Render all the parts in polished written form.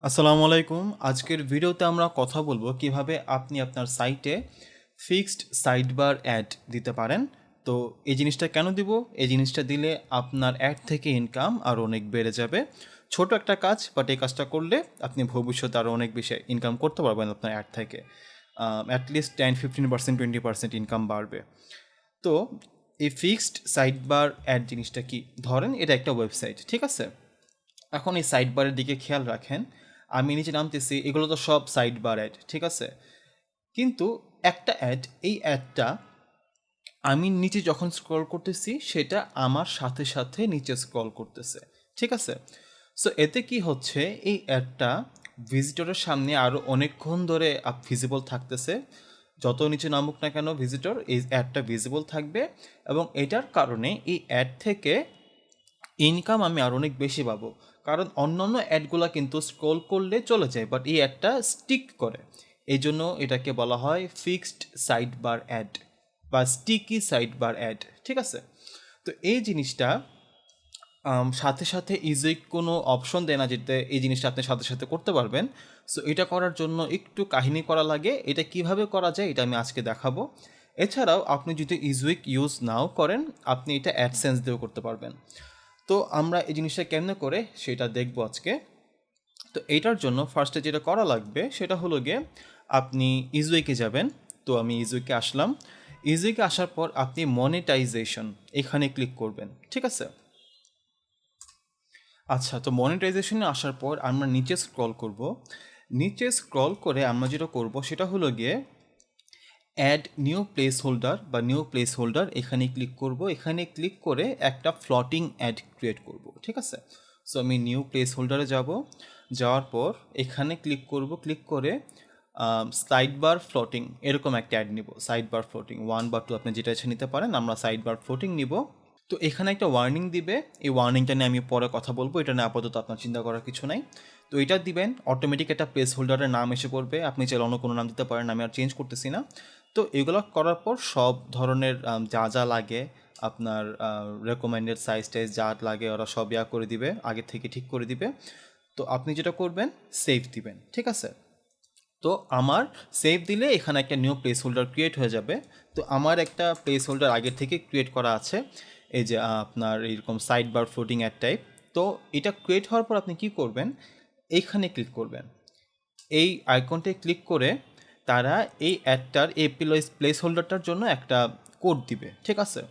আসসালামু আলাইকুম। আজকের ভিডিওতে আমরা কথা বলবো কিভাবে আপনি আপনার সাইটে ফিক্সড সাইডবার অ্যাড দিতে পারেন। তো এই জিনিসটা কেন দিব? এই জিনিসটা দিলে আপনার অ্যাড থেকে ইনকাম আরও অনেক বেড়ে যাবে। ছোট একটা কাজ, বাট এই কাজটা করলে আপনি ভবিষ্যতে আরও অনেক বেশি ইনকাম করতে পারবেন আপনার অ্যাড থেকে। অ্যাটলিস্ট 10-15%, 20% ইনকাম বাড়বে। তো এই ফিক্সড সাইডবার অ্যাড জিনিসটা কি? ধরেন এটা একটা ওয়েবসাইট, ঠিক আছে? এখন এই সাইড বারের দিকে খেয়াল রাখেন, আমি নিচে নামতেছি, এগুলো তো সব সাইড বার অ্যাড, ঠিক আছে? কিন্তু একটা অ্যাড, এই অ্যাডটা আমি নিচে যখন স্ক্রল করতেছি সেটা আমার সাথে সাথে নিচে স্ক্রল করতেছে, ঠিক আছে? সো এতে কি হচ্ছে, এই অ্যাডটা ভিজিটরের সামনে আরও অনেকক্ষণ ধরে ভিজিবল থাকতেছে। যত নিচে নামুক না কেন ভিজিটর, এই অ্যাডটা ভিজিবল থাকবে এবং এটার কারণে এই অ্যাড থেকে ইনকাম আমি আরও অনেক বেশি পাবো। কারণ অন্যান্য অ্যাডগুলো কিন্তু স্ক্রোল করলে চলে যায়, বাট এই অ্যাডটা স্টিক করে। এই জন্য এটাকে বলা হয় ফিক্সড সাইড বার অ্যাড বা স্টিকি সাইড বার অ্যাড, ঠিক আছে? তো এই জিনিসটা সাথে সাথে ইজি কোনো অপশন দেয় না যেতে এই জিনিসটা আপনি সাথে সাথে করতে পারবেন। সো এটা করার জন্য একটু কাহিনী করা লাগে। এটা কিভাবে করা যায় এটা আমি আজকে দেখাবো। এছাড়াও আপনি যদি ইজুইক ইউজ নাও করেন, আপনি এটা অ্যাডসেন্স দিয়েও করতে পারবেন। তো আমরা এই জিনিসটা কেমনে করে সেটা দেখবো আজকে। তো এইটার জন্য ফার্স্টে যেটা করা লাগবে সেটা হলো গিয়ে আপনি ইজুইকে যাবেন। তো আমি ইজুইকে আসলাম। ইজুইকে আসার পর আপনি মনিটাইজেশন এখানে ক্লিক করবেন, ঠিক আছে? আচ্ছা, তো মনিটাইজেশনে আসার পর আমরা নিচে স্ক্রল করব। নিচে স্ক্রল করে আমরা যেটা করব সেটা হলো গিয়ে অ্যাড নিউ প্লেস হোল্ডার বা নিউ প্লেস হোল্ডার, এখানে ক্লিক করব। এখানে ক্লিক করে একটা ফ্লটিং অ্যাড ক্রিয়েট করব, ঠিক আছে? সো আমি নিউ প্লেস হোল্ডারে যাব। যাওয়ার পর এখানে ক্লিক করব। ক্লিক করে সাইড বার ফ্লটিং এরকম একটা অ্যাড নিব। সাইড বার ফ্লটিং 1 বা 2 আপনি যেটা ইচ্ছে নিতে পারেন। আমরা সাইড বার ফ্লটিং নিব। তো এখানে একটা ওয়ার্নিং দিবে। এই ওয়ার্নিংটা নিয়ে আমি পরে কথা বলবো। এটা নিয়ে আপাতত আপনার চিন্তা করার কিছু নাই। তো এটা দিবেন, অটোমেটিক একটা প্লেস হোল্ডারের নাম এসে পড়বে। আপনি চাইলে অন্য কোনো নাম দিতে পারেন, আমি আর চেঞ্জ করতেছি না। তো এগুলো করার পর সব ধরনের যা যা লাগে আপনার রেকমেন্ডেড সাইজ টাইজ যা লাগে ওরা সব করে দিবে, আগে থেকে ঠিক করে দিবে। তো আপনি যেটা করবেন, সেভ দিবেন, ঠিক আছে? তো আমার সেভ দিলে এখানে একটা নিউ প্লেস হোল্ডার ক্রিয়েট হয়ে যাবে। তো আমার একটা প্লেস হোল্ডার আগের থেকে ক্রিয়েট করা আছে, এই যে আপনার এইরকম side bar floating ad type. তো এটা ক্রিয়েট হওয়ার পর আপনি কি করবেন, এইখানে ক্লিক করবেন। এই আইকনটায় ক্লিক করে তারা এই অ্যাডটার এই প্লেস হোল্ডারটার জন্য একটা কোড দিবে, ঠিক আছে?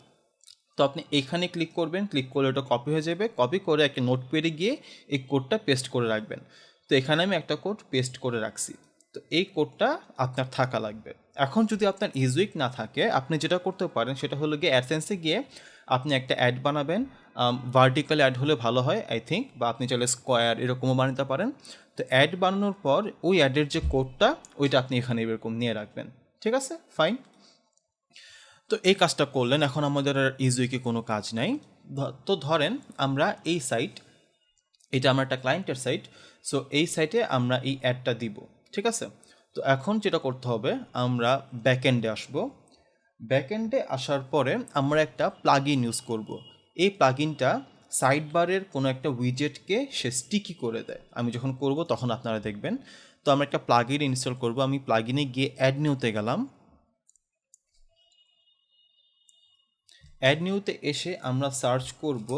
তো আপনি এইখানে ক্লিক করবেন। ক্লিক করলে ওটা কপি হয়ে যাবে। কপি করে একটা নোটপ্যাডে গিয়ে এই কোডটা পেস্ট করে রাখবেন। তো এখানে আমি একটা কোড পেস্ট করে রাখছি। তো এই কোডটা আপনার থাকা লাগবে। এখন যদি আপনার ইজুইক না থাকে, আপনি যেটা করতে পারেন সেটা হলো গিয়ে অ্যাডসেন্সে গিয়ে আপনি একটা অ্যাড বানাবেন। ভার্টিক্যাল অ্যাড হলে ভালো হয় আই থিঙ্ক, বা আপনি চাইলে স্কোয়ার এরকমও বানাতে পারেন। তো অ্যাড বানানোর পর ওই অ্যাডের যে কোডটা ওইটা আপনি এখানে এরকম নিয়ে রাখবেন, ঠিক আছে? ফাইন। তো এই কাজটা করলেন। এখন আমাদের আর ইজুইকে কোনো কাজ নাই। তো ধরেন আমরা এই সাইট, এটা আমার একটা ক্লায়েন্টের সাইট। সো এই সাইটে আমরা এই অ্যাডটা দিব, ঠিক আছে? তো এখন যেটা করতে হবে, আমরা ব্যাকএন্ডে আসবো। ব্যাকএন্ডে আসার পরে আমরা একটা প্লাগইন ইউজ করব। এই প্লাগইনটা সাইড বারের কোনো একটা উইজেটকে সে স্টিকি করে দেয়। আমি যখন করব তখন আপনারা দেখবেন। তো আমরা একটা প্লাগইন ইনস্টল করব। আমি প্লাগইনে গিয়ে অ্যাড নিউতে গেলাম। অ্যাড নিউতে এসে আমরা সার্চ করব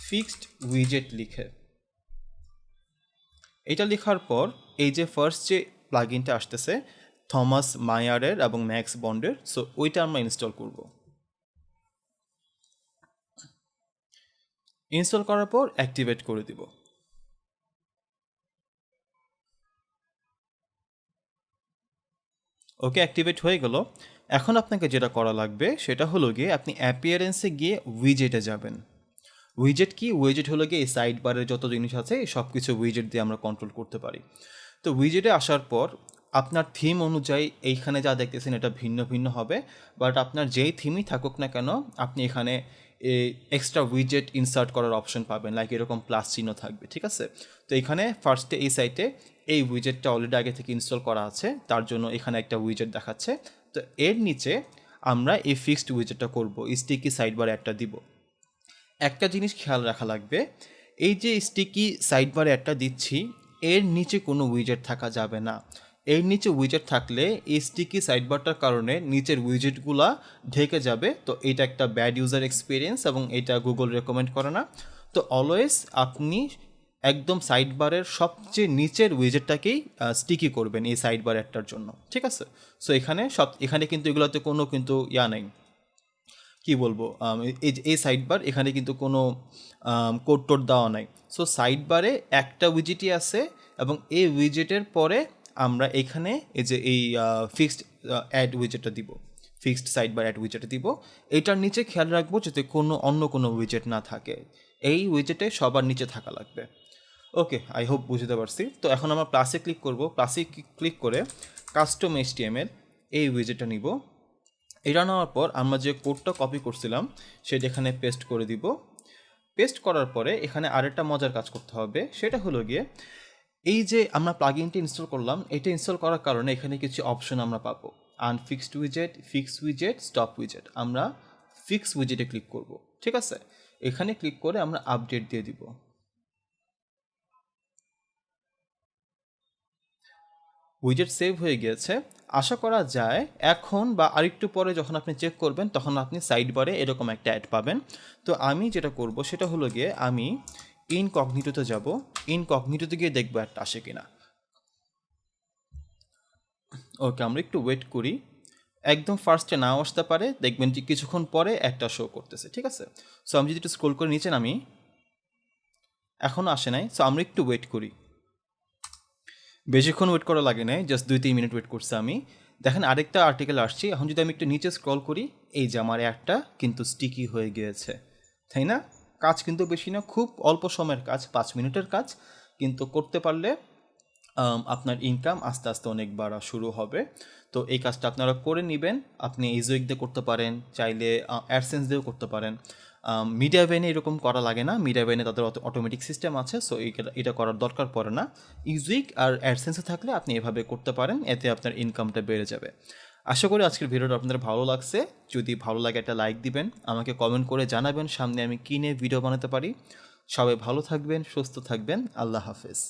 ফিক্সড উইজেট লিখে। এটা লেখার পর এই যে ফার্স্ট যে প্লাগইনটা আসতেছে থমাস মায়ারের এবং ম্যাক্স বন্ডের, সো ওইটা আমরা ইনস্টল করব। ইনস্টল করার পর অ্যাক্টিভেট করে দিব। ওকে, অ্যাক্টিভেট হয়ে গেল। এখন আপনাকে যেটা করা লাগবে সেটা হলো গিয়ে আপনি অ্যাপিয়ারেন্সে গিয়ে উইজেটে যাবেন। উইজেট কি? উইজেট হলো গিয়ে এই সাইড বারের যত জিনিস আছে সব কিছু উইজেট দিয়ে আমরা কন্ট্রোল করতে পারি। তো উইজেটে আসার পর আপনার থিম অনুযায়ী এইখানে যা দেখতেছেন এটা ভিন্ন ভিন্ন হবে, বাট আপনার যেই থিমই থাকুক না কেন আপনি এখানে এক্সট্রা উইজেট ইনসার্ট করার অপশন পাবেন, লাইক এরকম প্লাস চিহ্ন থাকবে, ঠিক আছে? তো এখানে ফার্স্টে এই সাইটে এই উইজেটটা অলরেডি আগে থেকে ইনস্টল করা আছে, তার জন্য এখানে একটা উইজেট দেখাচ্ছে। তো এর নিচে আমরা এই ফিক্সড উইজেটটা করব, স্টিকি সাইড বার একটা দিব। একটা জিনিস খেয়াল রাখা লাগবে, এই যে স্টিকি সাইড বারে একটা দিচ্ছি, এর নিচে কোনো উইজেট থাকা যাবে না। এর নিচে উইজেট থাকলে এই স্টিকি সাইডবারটার কারণে নিচের উইজেটগুলা ঢেকে যাবে। তো এটা একটা ব্যাড ইউজার এক্সপিরিয়েন্স এবং এটা গুগল রেকমেন্ড করে না। তো অলওয়েজ আপনি একদম সাইডবারের সবচেয়ে নিচের উইজেটটাকেই স্টিকি করবেন এই সাইডবার একটার জন্য, ঠিক আছে? সো এখানে কিন্তু এগুলোতে কোনো কিন্তু নেই, কি বলবো, এই সাইডবার এখানে কিন্তু কোনো কোড টোড দেওয়া নাই। সো সাইডবারে একটা উইজেটই আছে এবং এই উইজেটের পরে আমরা এখানে এই ফিক্সড অ্যাড উইজেটটা দিব, ফিক্সড সাইডবার অ্যাড উইজেটটা দিব। এটার নিচে খেয়াল রাখবো যাতে অন্য কোনো উইজেট না থাকে, এই উইজেটে সবার নিচে থাকা লাগবে। ওকে, আই হোপ বুঝতে পারছি। তো এখন আমরা প্লাসে ক্লিক করব, প্লাসে ক্লিক করে কাস্টম এইচটিএমএল এই উইজেটটা নিব। এটা নেওয়ার পর আমরা যে কোডটা কপি করছিলাম সেটা এখানে পেস্ট করে দিব। পেস্ট করার পরে এখানে আরেকটা মজার কাজ করতে হবে, সেটা হলো গিয়ে এই যে আমরা প্লাগইনটি ইনস্টল করলাম, এটা ইনস্টল করার কারণে এখানে কিছু অপশন আমরা পাবো, আনফিক্সড উইজেট, ফিক্সড উইজেট, স্টপ উইজেট। আমরা ফিক্স উইজেটে ক্লিক করব, ঠিক আছে? এখানে ক্লিক করে আমরা আপডেট দিয়ে দিব। উইজেট সেভ হয়ে গিয়েছে। আশা করা যায় এখন বা আরেকটু পরে যখন আপনি চেক করবেন তখন আপনি সাইডবারে এরকম একটা অ্যাড পাবেন। তো আমি যেটা করব সেটা হলো গিয়ে আমি ইনকগনিটোতে যাব, ইনকগনিটোতে গিয়ে দেখবো একটা আসে কিনা। ওকে, আমরা একটু ওয়েট করি, একদম ফার্স্টে নাও আসতে পারে, দেখবেন যে কিছুক্ষণ পরে একটা শো করতেছে, ঠিক আছে? সো আমি যদি একটু স্ক্রোল করে নিচে নামি, এখনও আসে নাই। সো আমরা একটু ওয়েট করি, বেশিক্ষণ ওয়েট করা লাগে নাই, জাস্ট 2-3 মিনিট ওয়েট করছি আমি। দেখেন আরেকটা আর্টিকেল আসছি। এখন যদি আমি একটু নিচে স্ক্রল করি, এই যে আমার একটা কিন্তু স্টিকি হয়ে গিয়েছে, তাই না? কাজ কিন্তু বেশি না, খুব অল্প সময়ের কাজ, 5 মিনিটের কাজ, কিন্তু করতে পারলে আপনার ইনকাম আস্তে আস্তে অনেক বাড়া শুরু হবে। তো এই কাজটা আপনারা করে নেবেন। আপনি ইজুইক দিয়ে করতে পারেন, চাইলে অ্যাডসেন্স দিয়েও করতে পারেন। মিডিয়া ভেনে এরকম করা লাগে না, মিডিয়া ভেনে তাদের অটোমেটিক সিস্টেম আছে, সো এটা করার দরকার পড়ে না। ইজুইক আর অ্যাডসেন্সে থাকলে আপনি এভাবে করতে পারেন, এতে আপনার ইনকামটা বেড়ে যাবে। আশা করি আজকের ভিডিওটা আপনাদের ভালো লাগছে। যদি ভালো লাগে একটা লাইক দিবেন, আমাকে কমেন্ট করে জানাবেন সামনে আমি কী নিয়ে ভিডিও বানাতে পারি। সবাই ভালো থাকবেন, সুস্থ থাকবেন, আল্লাহ হাফেজ।